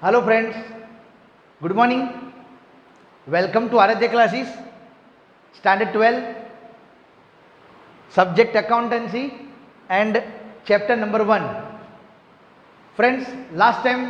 Hello friends, good morning. Welcome to Aaradhya classes, standard 12, subject accountancy and chapter number 1। Friends, last time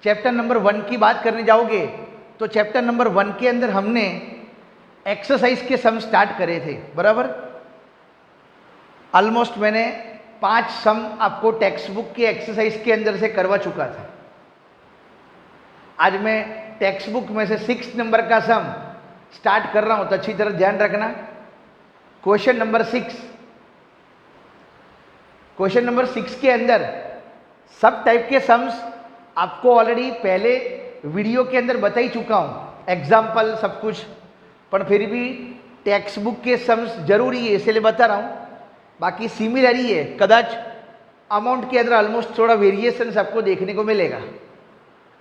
chapter number 1 की बात करने जाओगे तो chapter number 1 के अंदर हमने एक्सरसाइज के सम स्टार्ट करे थे, बराबर। ऑलमोस्ट मैंने 5 सम आपको टेक्स्ट बुक के एक्सरसाइज के अंदर से करवा चुका था। आज मैं टेक्स्ट बुक में से 6 नंबर का सम स्टार्ट कर रहा हूं, तो अच्छी तरह ध्यान रखना। Question number 6। क्वेश्चन नंबर 6 के अंदर सब टाइप के सम्स आपको ऑलरेडी पहले वीडियो के अंदर बता ही चुका हूं, एग्जाम्पल सब कुछ, पर फिर भी टेक्स्ट बुक के सम्स जरूरी है इसलिए बता रहा हूं। बाकी सिमिलर ही है, कदाच अमाउंट के अंदर ऑलमोस्ट थोड़ा वेरिएशन आपको देखने को मिलेगा।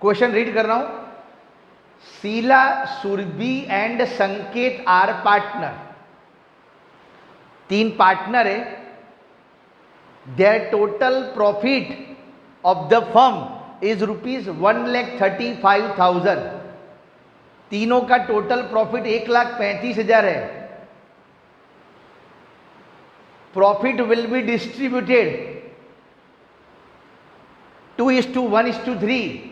क्वेश्चन रीड कर रहा हूं। Sheela, Surabhi and Sanket are partner. 3 partner है। Their total profit of the firm is ₹1,35,000। तीनों का टोटल प्रॉफिट 1,35,000 है। Profit will be distributed 2:1:3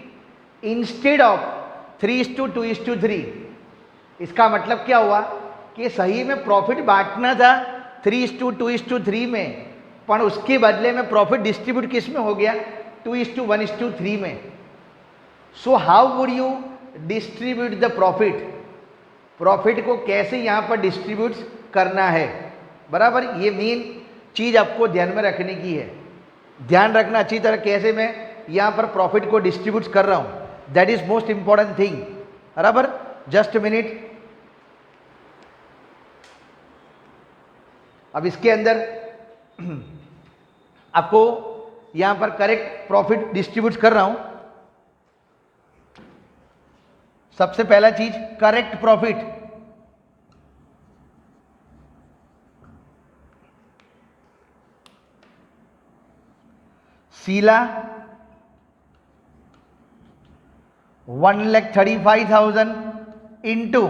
instead of 3:2:3। इसका मतलब क्या हुआ कि सही में प्रॉफिट बांटना था 3:2:3 में, पर उसके बदले में प्रॉफिट डिस्ट्रीब्यूट किस में हो गया, 2:1:3 में। So how would you distribute the profit? Profit को कैसे यहां पर डिस्ट्रीब्यूट करना है, बराबर। ये मेन चीज आपको ध्यान में रखने की है। ध्यान रखना अच्छी तरह कैसे मैं यहां पर प्रॉफिट को डिस्ट्रीब्यूट कर रहा हूं, that is most important thing, बराबर। Just minute. अब इसके अंदर आपको यहां पर करेक्ट प्रॉफिट डिस्ट्रीब्यूट कर रहा हूं। सबसे पहला चीज correct profit. Sheela 1,35,000 into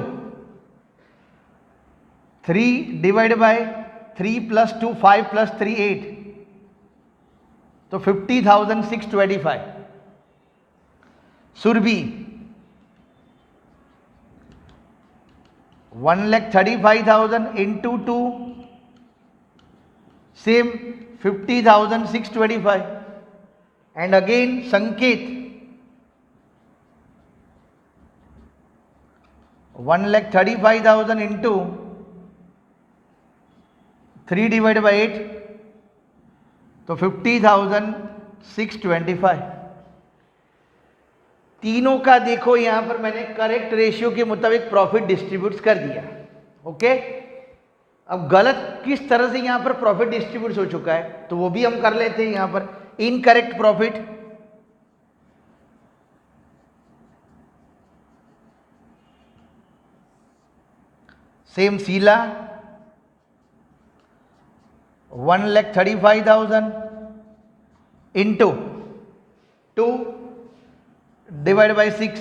3 divide by 3 + 2 5 + 3 8, तो 50,625। Surabhi 1,35,000 into 2 same 50,625। And again Sanket 1,35,000 into 3 divide by 8, तो 50,625। तीनों का देखो यहां पर मैंने करेक्ट रेशियो के मुताबिक प्रॉफिट डिस्ट्रीब्यूट कर दिया। ओके, अब गलत किस तरह से यहां पर प्रॉफिट डिस्ट्रीब्यूट हो चुका है तो वो भी हम कर लेते हैं। यहां पर incorrect profit, same Sheela 1,35,000 into 2 divide by 6,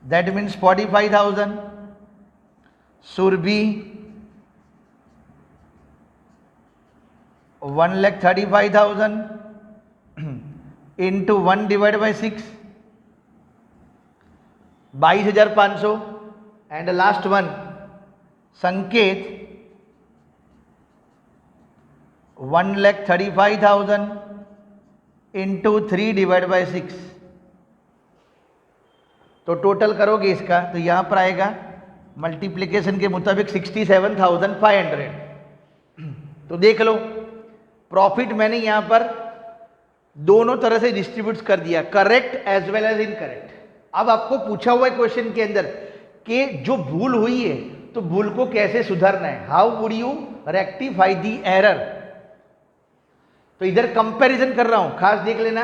that means 45,000। Surabhi 1,35,000 into 1 divide by 6, 22,500। And last one Sanket 1,35,000 into 3 divide by 6, तो टोटल करोगे इसका तो यहां पर आएगा मल्टीप्लिकेशन के मुताबिक 67,500। तो देख लो प्रॉफिट मैंने यहां पर दोनों तरह से डिस्ट्रीब्यूट कर दिया, correct as well as incorrect. अब आपको पूछा हुआ है क्वेश्चन के अंदर कि जो भूल हुई है तो भूल को कैसे सुधारना है, how would you rectify the error. तो इधर कंपैरिजन कर रहा हूं, खास देख लेना।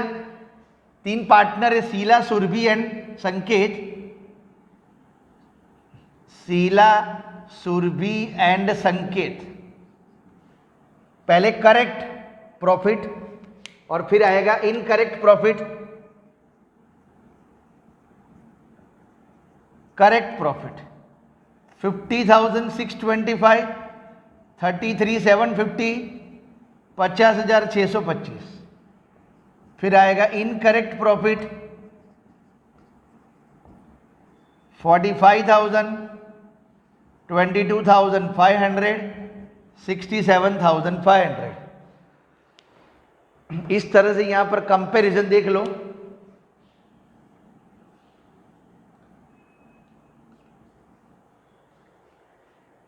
3 पार्टनर है, शीला, सुरभि एंड संकेत। शीला, सुरभि एंड संकेत। पहले करेक्ट प्रॉफिट और फिर आएगा इनकरेक्ट प्रॉफिट। Correct profit 50,625, 33,750, 50,625। फिर आएगा इनकरेक्ट प्रॉफिट 45,000, 22,500, 67,500। इस तरह से यहां पर कंपैरिजन देख लो।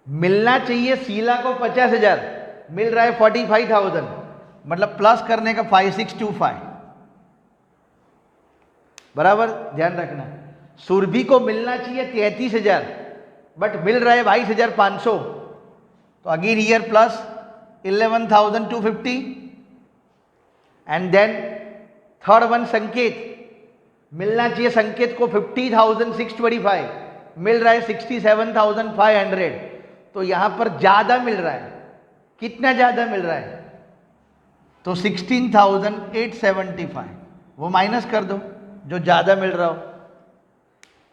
मिलना चाहिए शीला को 50,000, मिल रहा है 45,000, मतलब प्लस करने का 5625, बराबर ध्यान रखना। सुरभि को मिलना चाहिए 33,000, बट मिल रहा है 22,500, तो again here plus 11,250। And then third one Sanket, मिलना चाहिए संकेत को 50,625, मिल रहा है 67,500, तो यहां पर ज्यादा मिल रहा है। कितना ज्यादा मिल रहा है? तो 16,875, वो माइनस कर दो जो ज्यादा मिल रहा हो,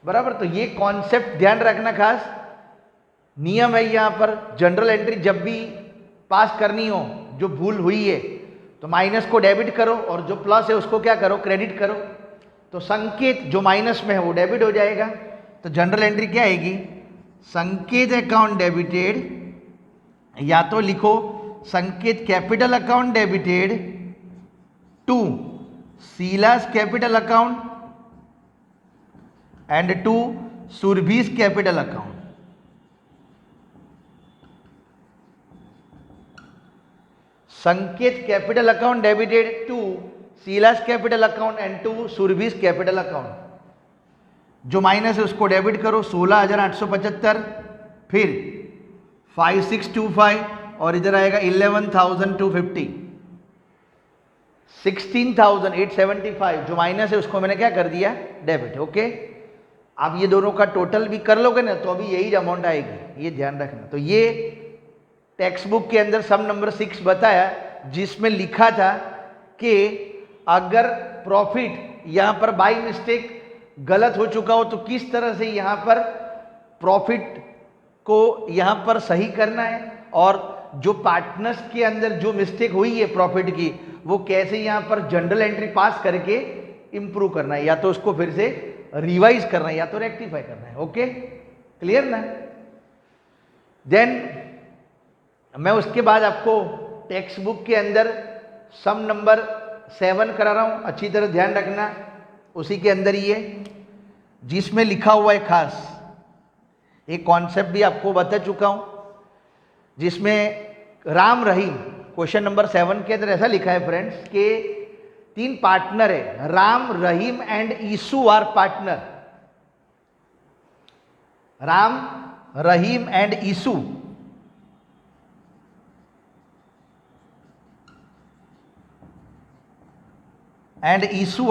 बराबर। तो ये कॉन्सेप्ट ध्यान रखना, खास नियम है यहां पर। जनरल एंट्री जब भी पास करनी हो, जो भूल हुई है तो माइनस को डेबिट करो और जो प्लस है उसको क्या करो, क्रेडिट करो। तो संकेत जो माइनस में है वो डेबिट हो जाएगा। तो जनरल एंट्री क्या आएगी? संकेत अकाउंट डेबिटेड, या तो लिखो Sanket capital account debited to Sheela's capital account and to Surabhi's capital account. Sanket capital account debited to Sheela's capital account and to Surabhi's capital account. जो माइनस है उसको डेबिट करो, 16,875, फिर 5625, और इधर आएगा 11,250, 16,875। जो माइनस है उसको मैंने क्या कर दिया, डेबिट। ओके, आप ये दोनों का टोटल भी कर लोगे ना तो अभी यही अमाउंट आएगी, ये ध्यान रखना। तो ये टेक्स्ट बुक के अंदर सम नंबर 6 बताया, जिसमें लिखा था कि अगर प्रॉफिट यहां पर बाय मिस्टेक गलत हो चुका हो तो किस तरह से यहां पर प्रॉफिट को यहां पर सही करना है, और जो पार्टनर्स के अंदर जो मिस्टेक हुई है प्रॉफिट की, वो कैसे यहां पर जनरल एंट्री पास करके इंप्रूव करना है, या तो उसको फिर से रिवाइज करना है या तो रेक्टिफाई करना है। ओके, क्लियर ना? देन मैं उसके बाद आपको टेक्स्ट बुक के अंदर सम नंबर 7 करा रहा हूं, अच्छी तरह ध्यान रखना। उसी के अंदर ही है जिसमें लिखा हुआ है, खास एक कॉन्सेप्ट भी आपको बता चुका हूं, जिसमें राम रहीम, क्वेश्चन नंबर 7 के अंदर ऐसा लिखा है फ्रेंड्स कि 3 पार्टनर है, Ram Rahim and Isu are partner. Ram Rahim and Isu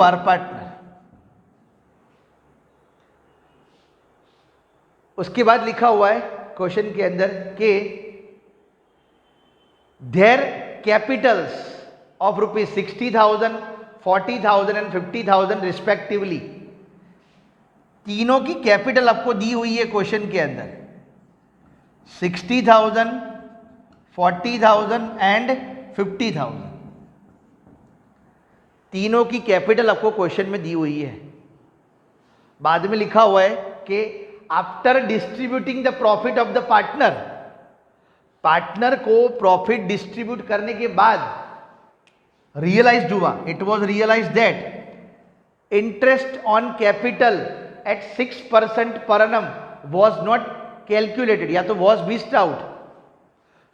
are partner. उसके बाद लिखा हुआ है क्वेश्चन के अंदर कि their capitals of ₹60,000, 40,000 and 50,000 respectively. तीनों की कैपिटल आपको दी हुई है क्वेश्चन के अंदर, 60,000, 40,000 एंड 50,000। तीनों की कैपिटल आपको क्वेश्चन में दी हुई है। बाद में लिखा हुआ है कि after distributing the profit of the partner, partner को प्रॉफिट डिस्ट्रीब्यूट करने के बाद रियलाइज्ड हुआ, it was realise that interest on capital at 6% per annum was not calculated, या तो was missed out.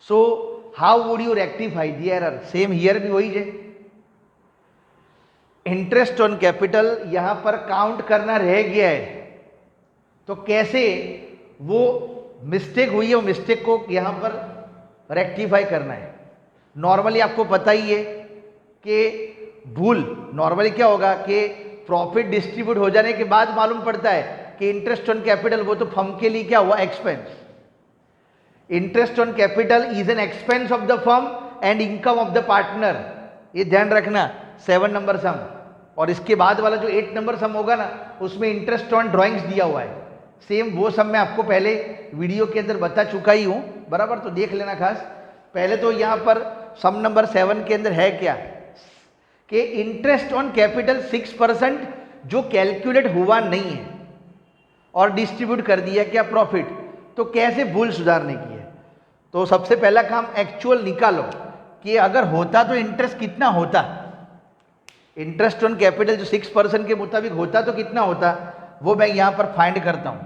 So how would you rectify the error? Same here भी वही है, इंटरेस्ट ऑन कैपिटल यहां पर काउंट करना रह गया है, तो कैसे वो मिस्टेक हुई है, वो मिस्टेक को यहां पर रेक्टिफाई करना है। नॉर्मली आपको पता ही है कि भूल नॉर्मली क्या होगा कि प्रॉफिट डिस्ट्रीब्यूट हो जाने के बाद मालूम पड़ता है कि इंटरेस्ट ऑन कैपिटल, वो तो फर्म के लिए क्या हुआ, expense. Interest on capital is an expense of the firm and income of the partner. ये ध्यान रखना, 7 नंबर सम। और इसके बाद वाला जो 8 नंबर सम होगा ना, उसमें इंटरेस्ट ऑन ड्राइंग्स दिया हुआ है, सेम वो सब मैं आपको पहले वीडियो के अंदर बता चुका ही हूँ, बराबर, तो देख लेना खास। पहले तो यहाँ पर सम नंबर 7 के अंदर है क्या कि इंटरेस्ट ऑन कैपिटल 6% जो कैलकुलेट हुआ नहीं है और डिस्ट्रीब्यूट कर दिया क्या प्रॉफिट, तो कैसे भूल सुधारने की है। तो सबसे पहला काम एक्चुअल निकालो कि अगर होता तो इंटरेस्ट कितना होता, इंटरेस्ट ऑन कैपिटल जो 6% के मुताबिक होता तो कितना होता, वो मैं यहां पर फाइंड करता हूं।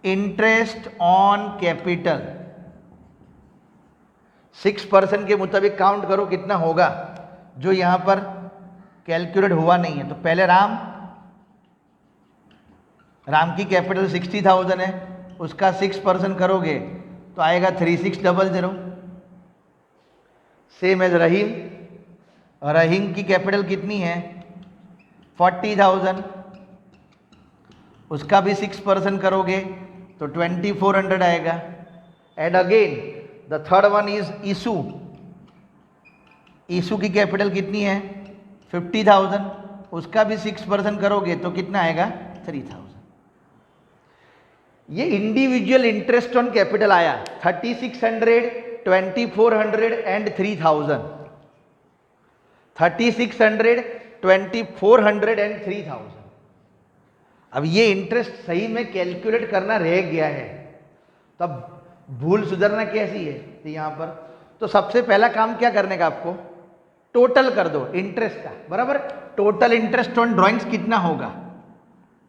इंटरेस्ट ऑन कैपिटल 6% के मुताबिक काउंट करो कितना होगा जो यहां पर कैलकुलेट हुआ नहीं है। तो पहले राम की कैपिटल 60,000 है, उसका 6% करोगे तो आएगा 3600। सेम एज रहीम की कैपिटल कितनी है 40,000, उसका भी 6% करोगे तो 2400 आएगा। And again the third one is Isu की कैपिटल कितनी है 50,000, उसका भी 6% करोगे तो कितना आएगा 3,000। ये इंडिविजुअल इंटरेस्ट ऑन कैपिटल आया 3600, 2400 एंड 3000, 3600, 2400 एंड 3000। अब ये इंटरेस्ट सही में कैलकुलेट करना रह गया है, तब भूल सुधरना कैसी है। तो यहां पर तो सबसे पहला काम क्या करने का, आपको टोटल कर दो इंटरेस्ट का, बराबर। टोटल इंटरेस्ट ऑन ड्राइंग्स कितना होगा,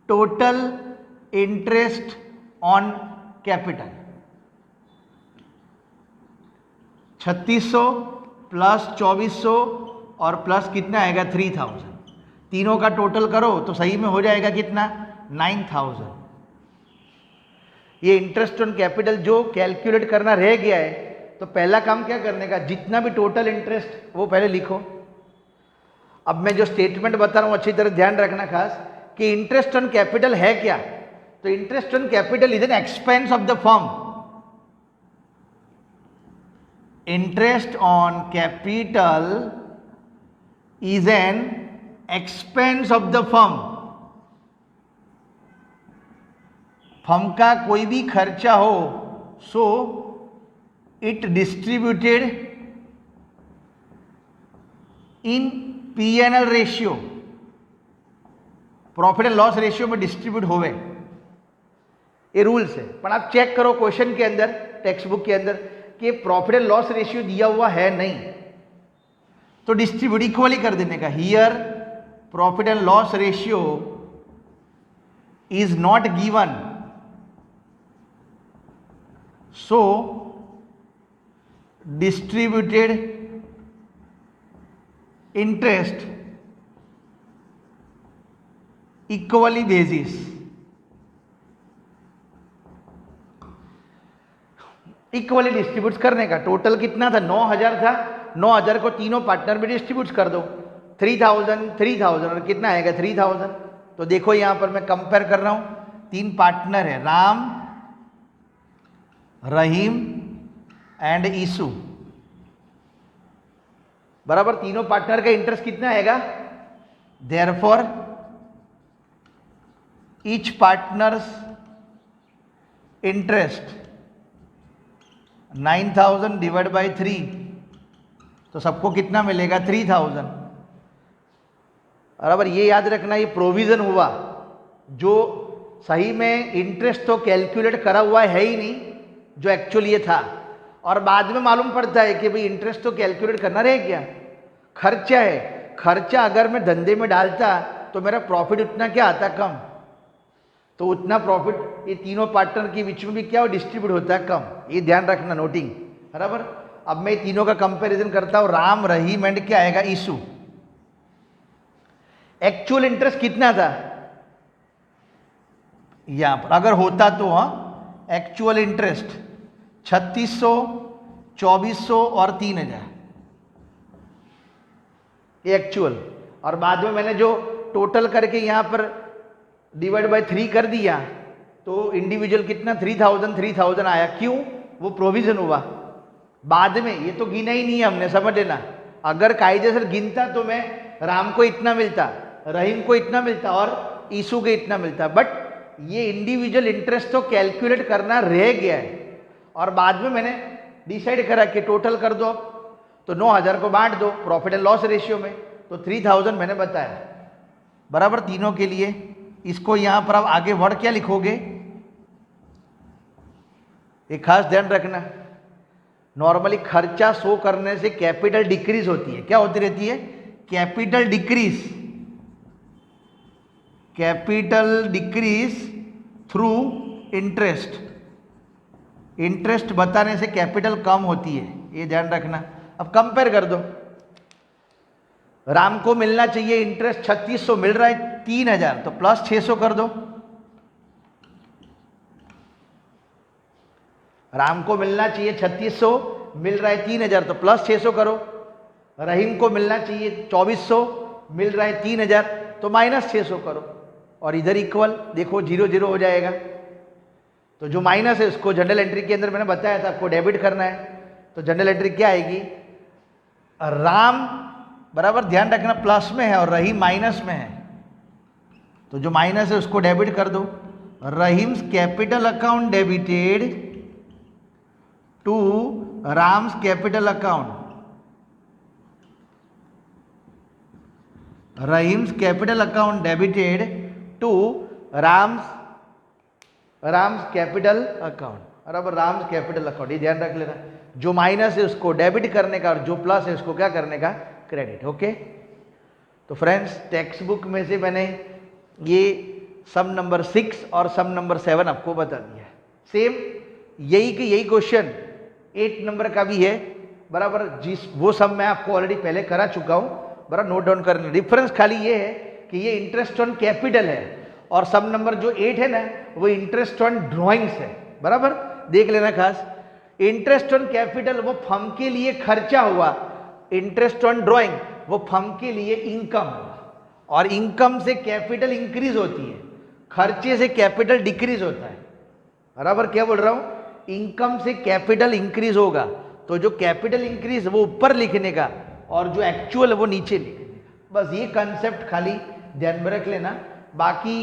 total interest on capital 3600 plus 2400 और प्लस कितना आएगा 3000, तीनों का टोटल करो तो सही में हो जाएगा कितना 9000। ये इंटरेस्ट ऑन कैपिटल जो कैलकुलेट करना रह गया है, तो पहला काम क्या करने का, जितना भी टोटल इंटरेस्ट वो पहले लिखो। अब मैं जो स्टेटमेंट बता रहा हूं अच्छी तरह ध्यान रखना खास कि इंटरेस्ट ऑन कैपिटल है क्या, तो interest on capital is an expense of the firm. Interest on capital is an expense of the firm का कोई भी खर्चा हो, so it distributed in P&L ratio, profit and loss ratio में distribute होवे, ये रूल्स है। पर आप चेक करो क्वेश्चन के अंदर, टेक्स्ट बुक के अंदर कि प्रॉफिट एंड लॉस रेशियो दिया हुआ है नहीं, तो डिस्ट्रीब्यूट इक्वली कर देने का। Here profit and loss ratio is not given, so distributed interest equally basis. Equally distribute करने का। टोटल कितना था 9000 था, 9000 को तीनों पार्टनर में डिस्ट्रीब्यूट कर दो, 3000 3000 और कितना आएगा 3000। तो देखो यहां पर मैं कंपेयर कर रहा हूं, तीन पार्टनर है राम, रहीम एंड ईसू, बराबर। तीनों पार्टनर का इंटरेस्ट कितना आएगा, therefore each partners interest 9000 divide by 3, तो सबको कितना मिलेगा 3000, बराबर। ये याद रखना ये प्रोविजन हुआ, जो सही में इंटरेस्ट तो कैलकुलेट करा हुआ है ही नहीं जो एक्चुअली ये था, और बाद में मालूम पड़ता है कि भाई इंटरेस्ट तो कैलकुलेट करना रह गया। खर्चा है, खर्चा अगर मैं धंधे में डालता तो मेरा प्रॉफिट उतना क्या आता कम, तो उतना प्रॉफिट ये तीनों पार्टनर के बीच में भी क्या हो डिस्ट्रीब्यूट होता है कम, ये ध्यान रखना नोटिंग, बराबर। अब मैं तीनों का कंपैरिजन करता हूं, राम, रहीम एंड क्या आएगा ईसू। एक्चुअल इंटरेस्ट कितना था यहां पर अगर होता तो, हाँ, एक्चुअल इंटरेस्ट 3600, 2400 और 3000, ये एक्चुअल। और बाद में मैंने जो टोटल करके यहां पर डिवाइड बाय 3 कर दिया, तो इंडिविजुअल कितना 3000 आया। क्यों, वो प्रोविजन हुआ बाद में, ये तो गिना ही नहीं है हमने, समझ लेना। अगर कायदे से गिनता तो मैं राम को इतना मिलता, रहीम को इतना मिलता और ईसू को इतना मिलता, बट ये इंडिविजुअल इंटरेस्ट तो कैलकुलेट करना रह गया है और बाद में मैंने डिसाइड करा कि टोटल कर दो, तो 9,000 को बांट दो प्रॉफिट एंड लॉस रेशियो में, तो 3,000 मैंने बताया बराबर तीनों के लिए। इसको यहां पर आप आगे वर्ड क्या लिखोगे, एक खास ध्यान रखना, नॉर्मली खर्चा शो करने से कैपिटल डिक्रीज होती है। क्या होती रहती है? Capital decrease, capital decrease through interest. Interest बताने से कैपिटल कम होती है, ये ध्यान रखना। अब कंपेयर कर दो, राम को मिलना चाहिए इंटरेस्ट 3600, मिल रहा है 3,000, तो प्लस 600 कर दो। राम को मिलना चाहिए 3600, मिल रहा है 3,000, तो प्लस 600 करो। रहीम को मिलना चाहिए 2400, मिल रहा है 3,000, तो माइनस 600 करो। और इधर इक्वल देखो 0 0 हो जाएगा। तो जो माइनस है उसको जनरल एंट्री के अंदर मैंने बताया था आपको डेबिट करना है, तो जनरल एंट्री क्या आएगी, राम बराबर ध्यान रखना प्लस में है और रहीम माइनस में है, तो जो माइनस है उसको डेबिट कर दो। Rahim's capital account debited to Ram's capital account, Rahim's capital account debited to Ram's capital account, बराबर राम्स कैपिटल अकाउंट। ये ध्यान रख लेना, जो माइनस है उसको डेबिट करने का और जो प्लस है उसको क्या करने का, क्रेडिट। ओके, तो फ्रेंड्स टेक्स्ट बुक में से मैंने ये सम नंबर 6 और सम नंबर 7 आपको बता दिया। सेम यही कि यही क्वेश्चन 8 नंबर का भी है, बराबर, जिस वो सम मैं आपको ऑलरेडी पहले करा चुका हूँ, बराबर, नोट डाउन करना। डिफरेंस खाली ये है कि ये इंटरेस्ट ऑन कैपिटल है और सम नंबर जो 8 है ना वो इंटरेस्ट ऑन ड्रॉइंग्स है, बराबर, देख लेना खास। इंटरेस्ट ऑन कैपिटल वो फर्म के लिए खर्चा हुआ, इंटरेस्ट ऑन ड्रॉइंग वो फर्म के लिए इनकम हुआ, और इनकम से कैपिटल इंक्रीज होती है, खर्चे से कैपिटल डिक्रीज होता है, बराबर। क्या बोल रहा हूं, इनकम से कैपिटल इंक्रीज होगा, तो जो कैपिटल इंक्रीज वो ऊपर लिखने का और जो एक्चुअल है वो नीचे लिखने का। बस ये कंसेप्ट खाली ध्यान में रख लेना, बाकी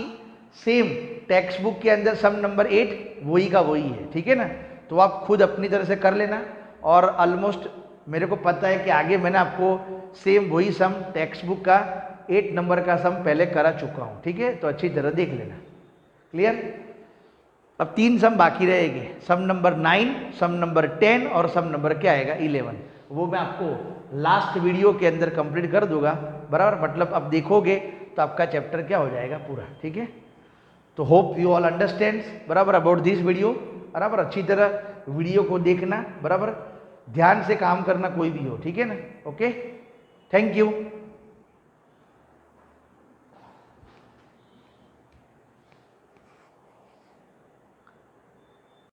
सेम टेक्स्ट बुक के अंदर सम नंबर 8 वही का वही है, ठीक है ना। तो आप खुद अपनी तरह से कर लेना, और ऑलमोस्ट मेरे को पता है कि आगे मैंने आपको सेम वही सम टेक्स्ट बुक का 8 नंबर का सम पहले करा चुका हूँ, ठीक है, तो अच्छी तरह देख लेना। क्लियर? अब 3 सम बाकी रहेंगे, सम नंबर 9, सम नंबर 10 और सम नंबर क्या आएगा 11। वो मैं आपको लास्ट वीडियो के अंदर कंप्लीट कर दूंगा, बराबर। मतलब अब देखोगे तो आपका चैप्टर क्या हो जाएगा पूरा, ठीक है। तो होप यू ऑल अंडरस्टैंड्स, बराबर, अबाउट दिस वीडियो, बराबर। अच्छी तरह वीडियो को देखना, बराबर, ध्यान से काम करना कोई भी हो, ठीक है ना। Okay, thank you.